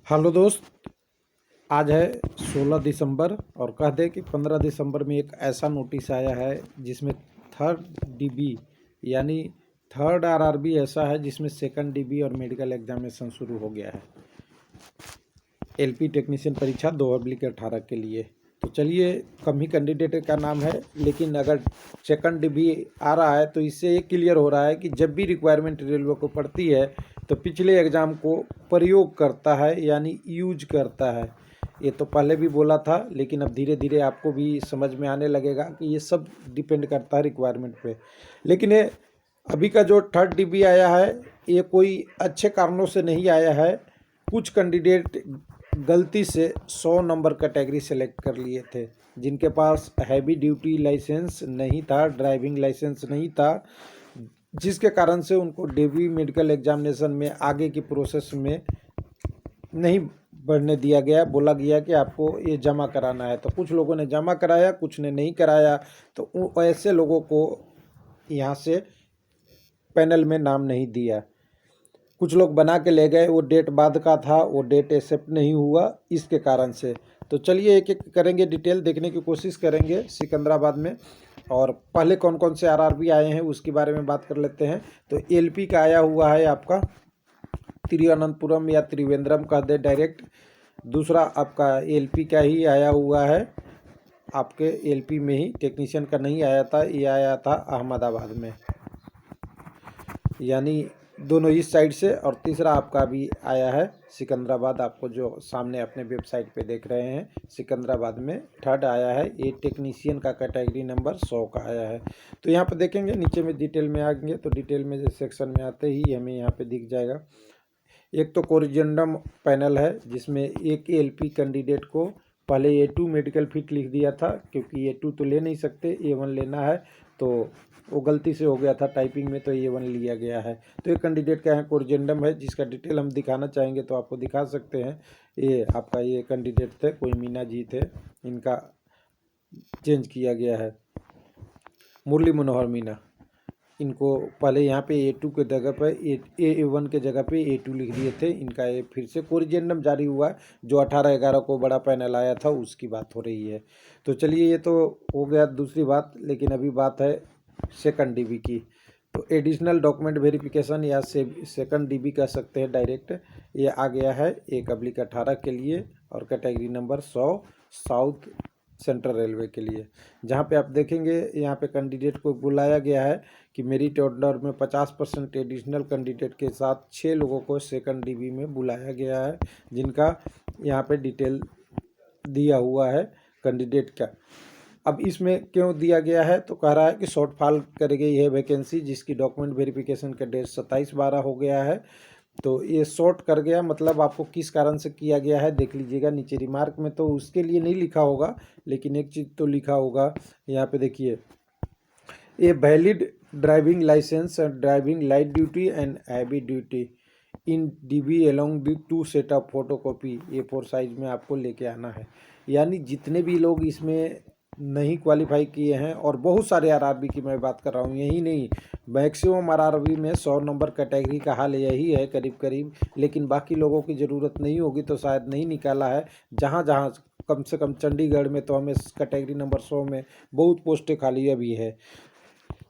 Hello दोस्त। आज है 16 दिसंबर और कह दें कि 15 दिसंबर में एक ऐसा नोटिस आया है जिसमें थर्ड डीबी यानी थर्ड आरआरबी ऐसा है जिसमें सेकंड डीबी और मेडिकल एग्जामिनेशन शुरू हो गया है एलपी टेक्नीशियन परीक्षा 2018 के लिए। तो चलिए, कम ही कैंडिडेट का नाम है, लेकिन अगर सेकंड डीबी आ रहा है तो इससे ये क्लियर हो रहा है कि जब भी रिक्वायरमेंट रेलवे को पड़ती है तो पिछले एग्ज़ाम को प्रयोग करता है यानी यूज करता है। ये तो पहले भी बोला था, लेकिन अब धीरे धीरे आपको भी समझ में आने लगेगा कि ये सब डिपेंड करता है रिक्वायरमेंट पे। लेकिन ये अभी का जो थर्ड डीबी आया है ये कोई अच्छे कारणों से नहीं आया है। कुछ कैंडिडेट गलती से 100 नंबर कैटेगरी सेलेक्ट कर लिए थे, जिनके पास हैवी ड्यूटी लाइसेंस नहीं था, ड्राइविंग लाइसेंस नहीं था, जिसके कारण से उनको डीबी मेडिकल एग्जामिनेशन में आगे की प्रोसेस में नहीं बढ़ने दिया गया। बोला गया कि आपको ये जमा कराना है, तो कुछ लोगों ने जमा कराया, कुछ ने नहीं कराया। तो ऐसे लोगों को यहाँ से पैनल में नाम नहीं दिया। कुछ लोग बना के ले गए, वो डेट बाद का था, वो डेट एक्सेप्ट नहीं हुआ इसके कारण से। तो चलिए एक एक करेंगे, डिटेल देखने की कोशिश करेंगे सिकंदराबाद में। और पहले कौन कौन से आरआरबी आए हैं उसके बारे में बात कर लेते हैं। तो एलपी का आया हुआ है आपका तिरुवनंतपुरम या त्रिवेंद्रम कह दे डायरेक्ट। दूसरा आपका एलपी का ही आया हुआ है, आपके एलपी में ही, टेक्नीशियन का नहीं आया था, ये आया था अहमदाबाद में, यानी दोनों इस साइड से। और तीसरा आपका भी आया है सिकंदराबाद, आपको जो सामने अपने वेबसाइट पे देख रहे हैं सिकंदराबाद में थर्ड आया है। ये टेक्नीशियन का कैटेगरी नंबर 100 का आया है। तो यहाँ पे देखेंगे नीचे में डिटेल में आएंगे तो डिटेल में सेक्शन में आते ही हमें यहाँ पे दिख जाएगा। एक तो कोरिजेंडम पैनल है जिसमें एक एलपी कैंडिडेट को पहले A2 मेडिकल फिट लिख दिया था, क्योंकि A2 तो ले नहीं सकते, A1 लेना है, तो वो गलती से हो गया था टाइपिंग में, तो A1 लिया गया है। तो एक कैंडिडेट का है कोरिजेंडम है, जिसका डिटेल हम दिखाना चाहेंगे तो आपको दिखा सकते हैं। ये आपका ये कैंडिडेट थे, कोई मीना जी थे, इनका चेंज किया गया है, मुरली मनोहर मीना। इनको पहले यहाँ पे A2 के जगह पर A1 के जगह पे A2 लिख दिए थे। इनका ये फिर से कोरिजेंडम जारी हुआ है, जो 18/11 को बड़ा पैनल आया था उसकी बात हो रही है। तो चलिए, ये तो हो गया दूसरी बात, लेकिन अभी बात है सेकंड डीबी की। तो एडिशनल डॉक्यूमेंट वेरिफिकेशन या सेकंड डीबी कह सकते हैं डायरेक्ट, ये आ गया है 1/18 के लिए और category number 100 south central railway के लिए। जहाँ पे आप देखेंगे यहाँ पे कैंडिडेट को बुलाया गया है कि मेरिट ऑर्डर में 50% एडिशनल कैंडिडेट के साथ 6 लोगों को सेकंड डीबी में बुलाया गया है, जिनका यहाँ पे डिटेल दिया हुआ है कैंडिडेट का। अब इसमें क्यों दिया गया है, तो कह रहा है कि शॉर्ट फॉल कर गई है वैकेंसी, जिसकी डॉक्यूमेंट वेरिफिकेशन का डेट 27/12 हो गया है। तो ये शॉर्ट कर गया, मतलब आपको किस कारण से किया गया है देख लीजिएगा नीचे रिमार्क में, तो उसके लिए नहीं लिखा होगा, लेकिन एक चीज़ तो लिखा होगा यहाँ पे देखिए, a valid driving licence driving light duty and heavy duty in DB along the 2 set of photocopy A4 size में आपको लेके आना है। यानी जितने भी लोग इसमें नहीं क्वालिफाई किए हैं, और बहुत सारे आरआरबी की मैं बात कर रहा हूँ, यही नहीं, मैक्सिमम आरआरबी में 100 नंबर कैटेगरी का हाल यही है करीब करीब। लेकिन बाकी लोगों की ज़रूरत नहीं होगी तो शायद नहीं निकाला है। जहाँ जहाँ कम से कम चंडीगढ़ में तो हमें कैटेगरी नंबर 100 में बहुत पोस्टें खाली अभी है।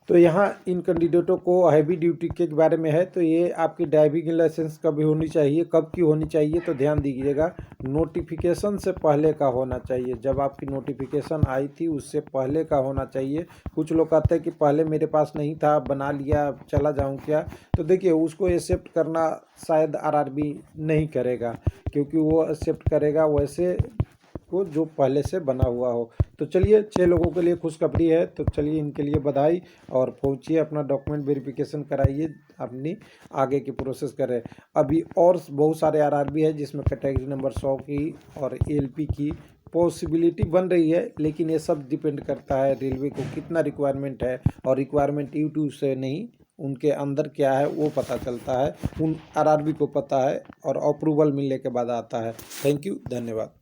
तो यहाँ इन कैंडिडेटों को हैवी ड्यूटी के बारे में है, तो ये आपकी ड्राइविंग लाइसेंस कब होनी चाहिए, कब की होनी चाहिए, तो ध्यान दीजिएगा, नोटिफिकेशन से पहले का होना चाहिए। जब आपकी नोटिफिकेशन आई थी उससे पहले का होना चाहिए। कुछ लोग कहते हैं कि पहले मेरे पास नहीं था, बना लिया, चला जाऊँ क्या, तो देखिए उसको एक्सेप्ट करना शायद आरआरबी नहीं करेगा, क्योंकि वो एक्सेप्ट करेगा वैसे को जो पहले से बना हुआ हो। तो चलिए, 6 लोगों के लिए खुशखबरी है, तो चलिए इनके लिए बधाई, और पहुंचिए अपना डॉक्यूमेंट वेरिफिकेशन कराइए, अपनी आगे की प्रोसेस करें। अभी और बहुत सारे आरआरबी है जिसमें कैटेगरी नंबर 100 की और एलपी की पॉसिबिलिटी बन रही है, लेकिन ये सब डिपेंड करता है रेलवे को कितना रिक्वायरमेंट है, और रिक्वायरमेंट यूट्यूब से नहीं, उनके अंदर क्या है वो पता चलता है, उन आरआरबी को पता है, और अप्रूवल मिलने के बाद आता है। थैंक यू, धन्यवाद।